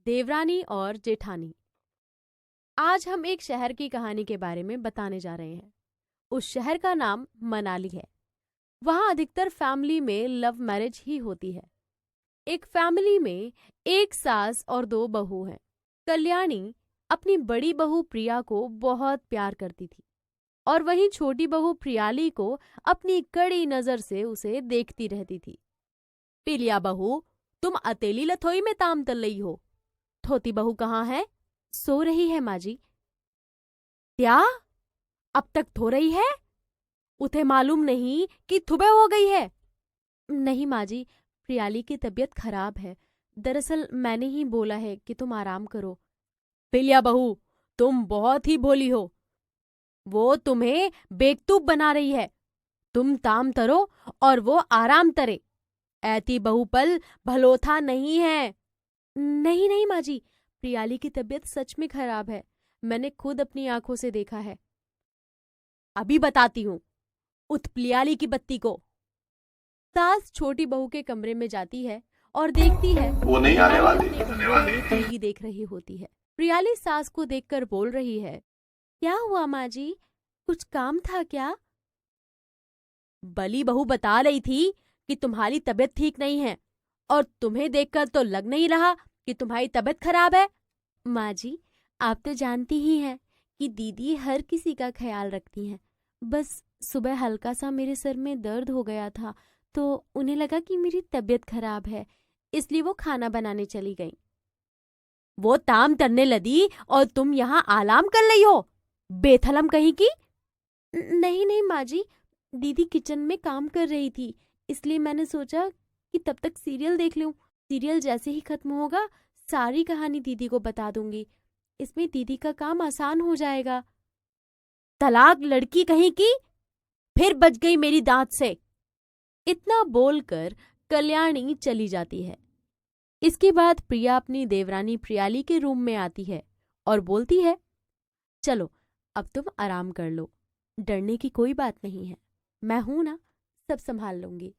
देवरानी और जेठानी। आज हम एक शहर की कहानी के बारे में बताने जा रहे हैं। उस शहर का नाम मनाली है। वहां अधिकतर फैमिली में लव मैरिज ही होती है। एक फैमिली में एक सास और दो बहू हैं। कल्याणी अपनी बड़ी बहू प्रिया को बहुत प्यार करती थी और वहीं छोटी बहू प्रियाली को अपनी कड़ी नजर से उसे देखती रहती थी। पिलिया बहू, तुम अतेली लथोई में ताम तल रही हो। थोती बहू कहाँ है? सो रही है माँ जी। क्या? अब तक थो रही है? उसे मालूम नहीं कि सुबह हो गई है? नहीं माँ जी, प्रियाली की तबीयत खराब है। दरअसल मैंने ही बोला है कि तुम आराम करो। पिलिया बहू, तुम बहुत ही भोली हो। वो तुम्हें बेवकूफ बना रही है। तुम ताम तरो और वो आराम तरे। ऐती बहू पल भलोथा नहीं है। नहीं नहीं माँ जी, प्रियाली की तबीयत सच में खराब है। मैंने खुद अपनी आंखों से देखा है। अभी बताती हूँ। उठ प्रियाली की बत्ती को। सास छोटी बहू के कमरे में जाती है और देखती है वो नहीं आने वाली। अपने कमरे में टीवी देख रही होती है। प्रियाली सास को देखकर बोल रही है, क्या हुआ माँ जी, कुछ काम था क्या? बली बहू बता रही थी कि तुम्हारी तबीयत ठीक नहीं है और तुम्हें देखकर तो लग नहीं रहा कि तुम्हारी तबीयत खराब है। माँ जी, आप तो जानती ही हैं कि दीदी हर किसी का ख्याल रखती हैं। बस सुबह हल्का सा मेरे सर में दर्द हो गया था तो उन्हें लगा कि मेरी तबीयत खराब है, इसलिए वो खाना बनाने चली गई। वो ताम करने लगी और तुम यहाँ आराम कर रही हो, बेथलम कहीं की। नहीं नहीं माँ जी, दीदी किचन में काम कर रही थी, इसलिए मैंने सोचा कि तब तक सीरियल देख लूं। सीरियल जैसे ही खत्म होगा सारी कहानी दीदी को बता दूंगी। इसमें दीदी का काम आसान हो जाएगा। तलाक लड़की कहीं की, फिर बच गई मेरी दांत से। इतना बोलकर कल्याणी चली जाती है। इसके बाद प्रिया अपनी देवरानी प्रियाली के रूम में आती है और बोलती है, चलो अब तुम आराम कर लो। डरने की कोई बात नहीं है, मैं हूं ना, सब संभाल लूंगी।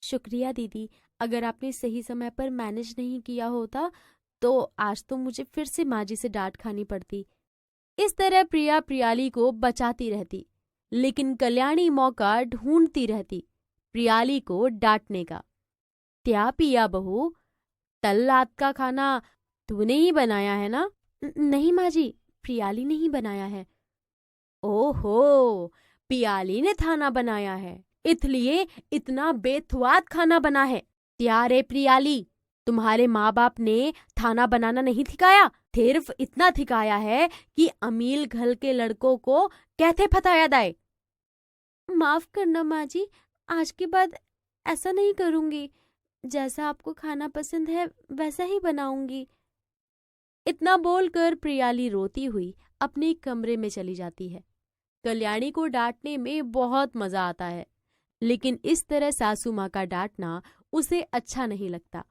शुक्रिया दीदी, अगर आपने सही समय पर मैनेज नहीं किया होता तो आज तो मुझे फिर से माँ जी से डांट खानी पड़ती। इस तरह प्रिया प्रियाली को बचाती रहती, लेकिन कल्याणी मौका ढूंढती रहती प्रियाली को डांटने का। क्या पिया बहू, कल रात का खाना तूने ही बनाया है ना? नहीं माँ जी, प्रियाली ने ही बनाया है। ओहो, पियाली ने खाना बनाया है, इसलिए इतना बेस्वाद खाना बना है। त्यारे प्रियाली, तुम्हारे माँ बाप ने खाना बनाना नहीं सिखाया, सिर्फ इतना सिखाया है कि अमीर घर के लड़कों को कैसे फसाया जाए। माफ करना माँ जी, आज के बाद ऐसा नहीं करूंगी। जैसा आपको खाना पसंद है वैसा ही बनाऊंगी। इतना बोलकर प्रियाली रोती हुई अपने कमरे में चली जाती है। कल्याणी को डांटने में बहुत मजा आता है, लेकिन इस तरह सासू माँ का डांटना उसे अच्छा नहीं लगता।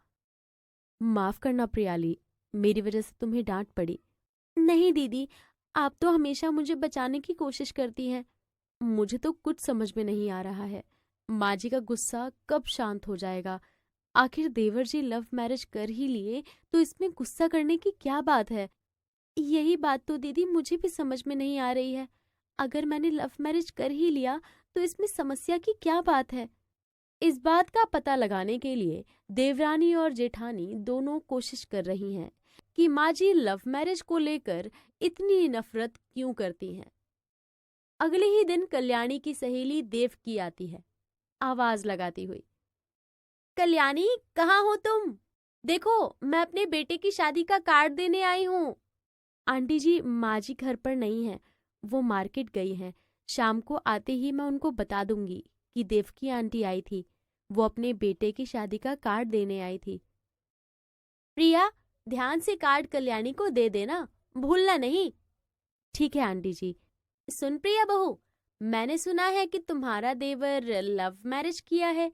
माफ करना प्रियाली, मेरी वजह से तुम्हें डांट पड़ी। नहीं दीदी, आप तो हमेशा मुझे बचाने की कोशिश करती हैं। मुझे तो कुछ समझ में नहीं आ रहा है, माँ जी का गुस्सा कब शांत हो जाएगा। आखिर देवर जी लव मैरिज कर ही लिए तो इसमें गुस्सा करने की क्या बात है? यही बात तो दीदी मुझे भी समझ में नहीं आ रही है। अगर मैंने लव मैरिज कर ही लिया तो इसमें समस्या की क्या बात है? इस बात का पता लगाने के लिए देवरानी और जेठानी दोनों कोशिश कर रही हैं कि माँ जी लव मैरिज को लेकर इतनी नफरत क्यों करती हैं। अगले ही दिन कल्याणी की सहेली देवकी आती है, आवाज लगाती हुई, कल्याणी कहाँ हो तुम? देखो, मैं अपने बेटे की शादी का कार्ड देने आई हूँ। आंटी जी, माँ जी घर पर नहीं है, वो मार्केट गई हैं। शाम को आते ही मैं उनको बता दूंगी कि देवकी आंटी आई थी, वो अपने बेटे की शादी का कार्ड देने आई थी। प्रिया, ध्यान से कार्ड कल्याणी को दे देना, भूलना नहीं। ठीक है आंटी जी। सुन प्रिया बहू, मैंने सुना है कि तुम्हारा देवर लव मैरिज किया है।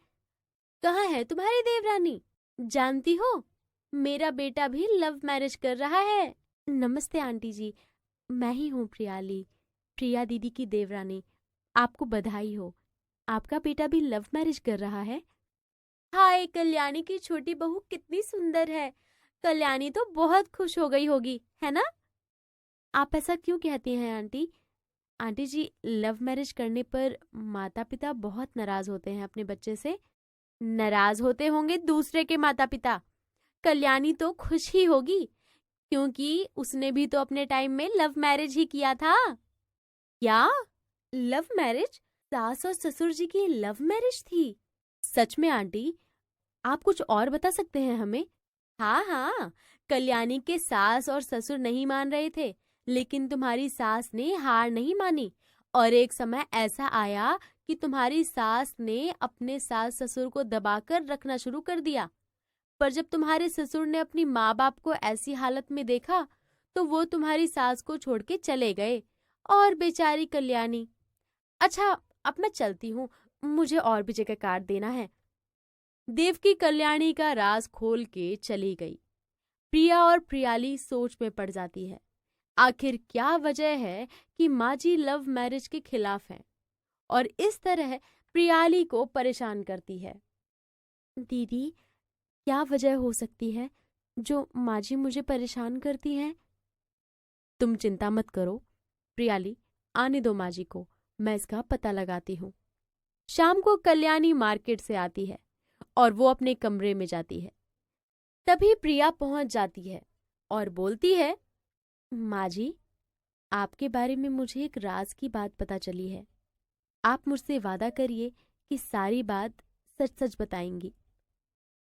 कहाँ है तुम्हारी देवरानी? जानती हो, मेरा बेटा भी लव मैरिज कर रहा है। नमस्ते आंटी जी, मैं ही हूँ प्रियाली, प्रिया दीदी की देवरानी। आपको बधाई हो, आपका बेटा भी लव मैरिज कर रहा है। हाय, कल्याणी की छोटी बहू कितनी सुंदर है। कल्याणी तो बहुत खुश हो गई होगी, है ना? आप ऐसा क्यों कहती हैं आंटी? आंटी जी, लव मैरिज करने पर माता पिता बहुत नाराज होते हैं अपने बच्चे से। नाराज होते होंगे दूसरे के माता पिता। कल्याणी तो खुश ही होगी, क्योंकि उसने भी तो अपने टाइम में लव मैरिज ही किया था। क्या? Love marriage? सास और ससुर जी की लव मैरिज थी? सच में आंटी? आप कुछ और बता सकते हैं हमें? हाँ हाँ, कल्याणी के सास और ससुर नहीं मान रहे थे, लेकिन तुम्हारी सास ने हार नहीं मानी। और एक समय ऐसा आया कि तुम्हारी सास ने अपने सास ससुर को दबाकर रखना शुरू कर दिया। पर जब तुम्हारे ससुर ने अपनी माँ बाप को ऐसी हालत में देखा, तो वो तुम्हारी सास को छोड़ के चले गए। और बेचारी कल्याणी। अच्छा, अब मैं चलती हूँ, मुझे और भी जगह काट देना है। देवकी कल्याणी का राज खोल के चली गई। प्रिया और प्रियाली सोच में पड़ जाती है। आखिर क्या वजह है कि माँ जी लव मैरिज के खिलाफ हैं और इस तरह प्रियाली को परेशान करती है? दीदी, क्या वजह हो सकती है जो माँ जी मुझे परेशान करती हैं? तुम चिंता मत करो प्रियाली, आने दो माँ जी को, मैं इसका पता लगाती हूँ। शाम को कल्याणी मार्केट से आती है और वो अपने कमरे में जाती है। तभी प्रिया पहुंच जाती है और बोलती है, माँ जी, आपके बारे में मुझे एक राज की बात पता चली है। आप मुझसे वादा करिए कि सारी बात सच सच बताएंगी।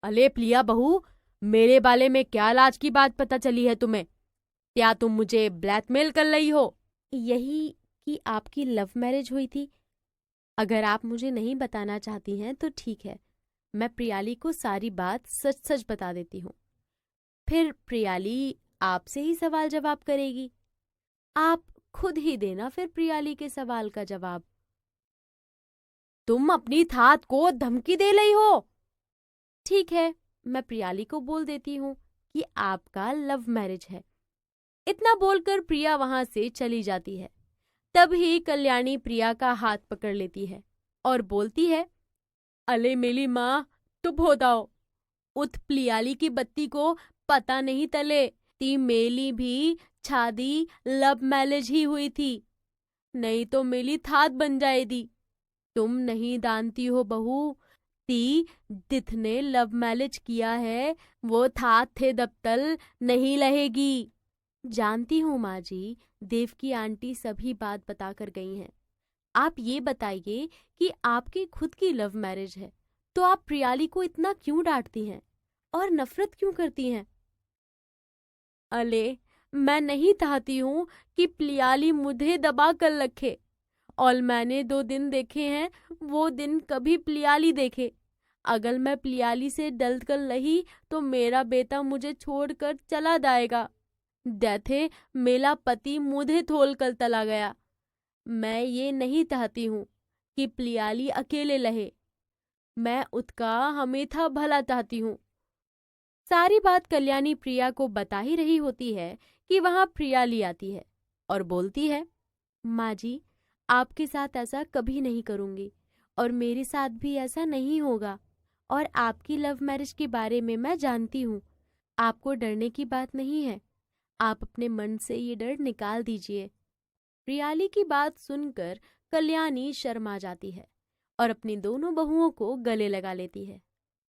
अले प्रिया बहू, मेरे बारे में क्या राज की बात पता चली है तुम्हें? क्या तुम मुझे ब्लैकमेल कर रही हो? यही कि आपकी लव मैरिज हुई थी। अगर आप मुझे नहीं बताना चाहती हैं तो ठीक है, मैं प्रियाली को सारी बात सच सच बता देती हूँ। फिर प्रियाली आपसे ही सवाल जवाब करेगी। आप खुद ही देना फिर प्रियाली के सवाल का जवाब। तुम अपनी थात को धमकी दे रही हो? ठीक है, मैं प्रियाली को बोल देती हूँ कि आपका लव मैरिज है। इतना बोलकर प्रिया वहां से चली जाती है। तभी कल्याणी प्रिया का हाथ पकड़ लेती है और बोलती है, अले मेरी माँ, चुप हो जाओ। उठ प्रियाली की बत्ती को पता नहीं तले, ती मेली भी शादी लव मैरिज ही हुई थी, नहीं तो मेली थात बन जाएगी। तुम नहीं जानती हो बहू, ती जितने लव मैरिज किया है वो थात थे दबतल नहीं रहेगी। जानती हूँ माँ जी, देवकी आंटी सभी बात बता कर गई हैं। आप ये बताइए कि आपकी खुद की लव मैरिज है, तो आप प्रियाली को इतना क्यों डांटती हैं और नफरत क्यों करती हैं? अले, मैं नहीं चाहती हूँ कि प्रियाली मुझे दबा कर रखे, और मैंने 2 दिन देखे हैं, वो दिन कभी प्रियाली देखे। अगर मैं प्रियाली से डल कर रही तो मेरा बेटा मुझे छोड़कर चला जाएगा। दैथे मेरा पति मुझे छोड़ कर चला गया। मैं ये नहीं चाहती हूँ कि प्रियाली अकेले रहे। मैं उसका हमेशा भला चाहती हूँ। सारी बात कल्याणी प्रिया को बता ही रही होती है कि वहां प्रियाली आती है और बोलती है, माँ जी, आपके साथ ऐसा कभी नहीं करूँगी और मेरे साथ भी ऐसा नहीं होगा। और आपकी लव मैरिज के बारे में मैं जानती हूँ। आपको डरने की बात नहीं है। आप अपने मन से ये डर निकाल दीजिए। प्रियाली की बात सुनकर कल्याणी शर्मा जाती है और अपनी दोनों बहुओं को गले लगा लेती है।